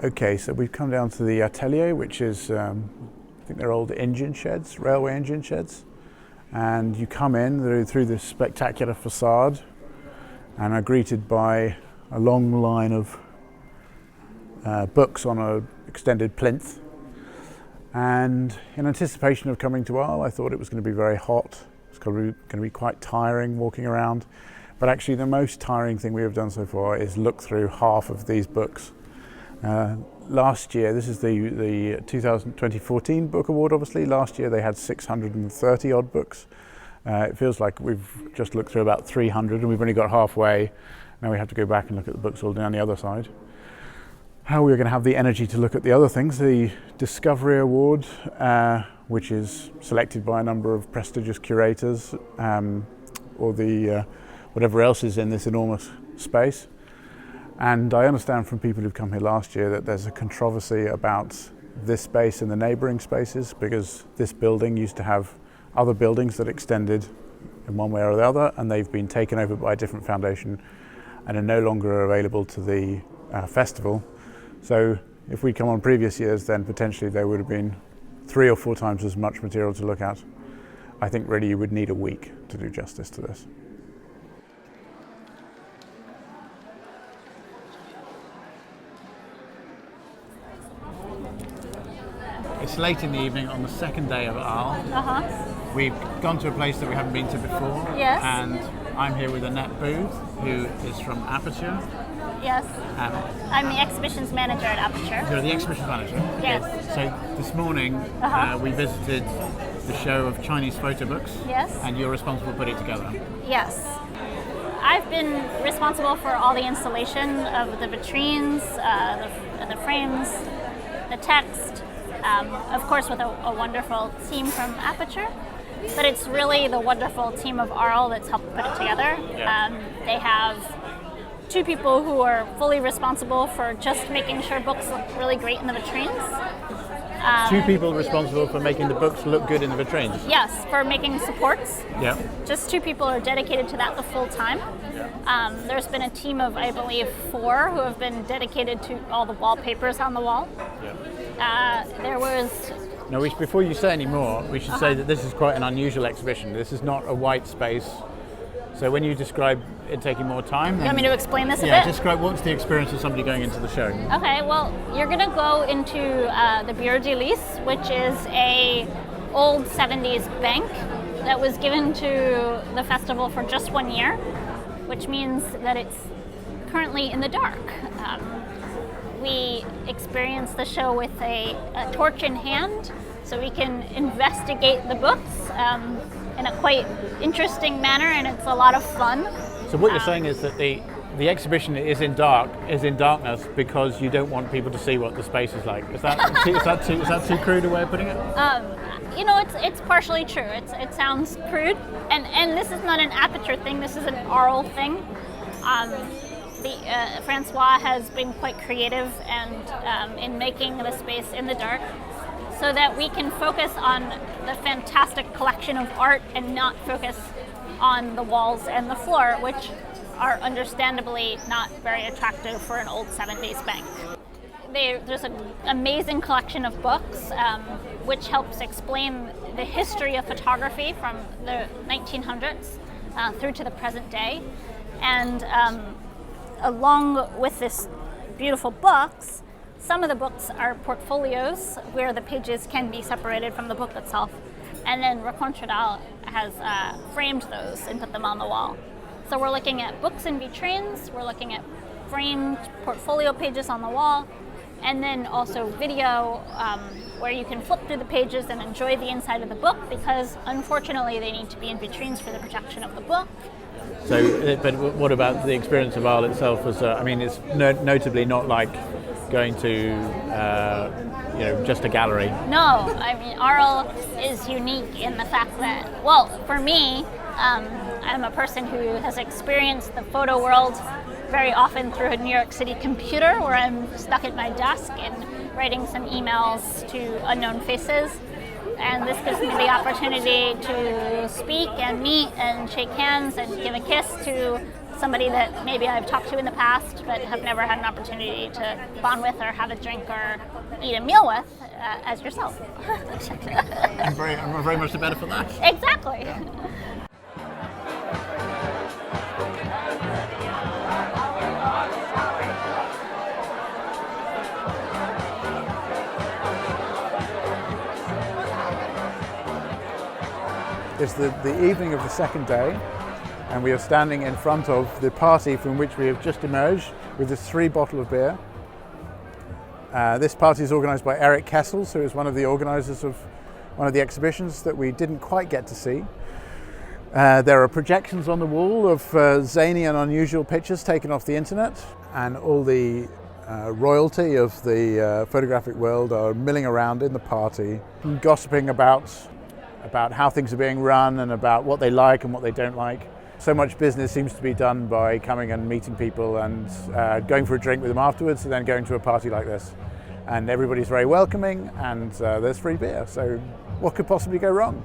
Okay, so we've come down to the Atelier, which is, I think they're old engine sheds, railway engine sheds. And you come in through this spectacular facade and are greeted by a long line of books on an extended plinth. And in anticipation of coming to Arles, I thought it was going to be very hot. It's going to be quite tiring walking around. But actually the most tiring thing we have done so far is look through half of these books. Last year, this is the 2014 Book Award, obviously. Last year they had 630 odd books. It feels like we've just looked through about 300 and we've only got halfway. Now we have to go back and look at the books all down the other side. How we're going to have the energy to look at the other things, the Discovery Award, which is selected by a number of prestigious curators, or the whatever else is in this enormous space. And I understand from people who've come here last year that there's a controversy about this space and the neighbouring spaces, because this building used to have other buildings that extended in one way or the other, and they've been taken over by a different foundation and are no longer available to the festival. So if we'd come on previous years, then potentially there would have been 3 or 4 times as much material to look at. I think really you would need a week to do justice to this. It's late in the evening on the second day of Arles. We've gone to a place that we haven't been to before. Yes. And I'm here with Annette Booth, who is from Aperture. Yes. I'm the exhibitions manager at Aperture. You're the exhibitions manager? Yes. So this morning we visited the show of Chinese photo books. Yes. And you're responsible for putting it together. Yes. I've been responsible for all the installation of the vitrines, the frames, the text, of course with a wonderful team from Aperture. But it's really the wonderful team of Arles that's helped put it together. Yeah. They have 2 people who are fully responsible for just making sure books look really great in the vitrines. 2 people responsible for making the books look good in the vitrines? Yes, for making supports. Yeah. Just 2 people are dedicated to that the full time. Yeah. There's been a team of, I believe, 4 who have been dedicated to all the wallpapers on the wall. Yeah. There was... Now, before you say any more, we should say that this is quite an unusual exhibition. This is not a white space. So when you describe it taking more time... You want me to explain this a bit? Yeah, describe what's the experience of somebody going into the show. Okay, well, you're going to go into the Bureau de Lys, which is a old 70s bank that was given to the festival for just 1 year, which means that it's currently in the dark. We experience the show with a torch in hand, so we can investigate the books in a quite interesting manner, and it's a lot of fun. So what you're saying is that the exhibition is in darkness because you don't want people to see what the space is like. Is that too crude a way of putting it? It's partially true. It sounds crude, and this is not an Aperture thing. This is an Arles thing. Francois has been quite creative and in making the space in the dark, so that we can focus on the fantastic collection of art and not focus on the walls and the floor, which are understandably not very attractive for an old 70s bank. There's an amazing collection of books which helps explain the history of photography from the 1900s through to the present day. And along with this beautiful books, some of the books are portfolios where the pages can be separated from the book itself. And then Racontredal has framed those and put them on the wall. So we're looking at books and vitrines, we're looking at framed portfolio pages on the wall, and then also video where you can flip through the pages and enjoy the inside of the book, because unfortunately they need to be in vitrines for the projection of the book. So, but what about the experience of Arles itself? It's notably not like going to, just a gallery. No, Arles is unique in the fact that, well, for me, I'm a person who has experienced the photo world very often through a New York City computer, where I'm stuck at my desk and writing some emails to unknown faces. And this gives me the opportunity to speak and meet and shake hands and give a kiss to somebody that maybe I've talked to in the past but have never had an opportunity to bond with or have a drink or eat a meal with, as yourself. I'm very much the better for that. Exactly. Yeah. It's the evening of the second day, and we are standing in front of the party from which we have just emerged with this 3 bottle of beer. This party is organised by Eric Kessels, who is one of the organisers of one of the exhibitions that we didn't quite get to see. There are projections on the wall of zany and unusual pictures taken off the internet, and all the royalty of the photographic world are milling around in the party, gossiping about how things are being run and about what they like and what they don't like. So much business seems to be done by coming and meeting people and going for a drink with them afterwards, and then going to a party like this. And everybody's very welcoming, and there's free beer, so what could possibly go wrong?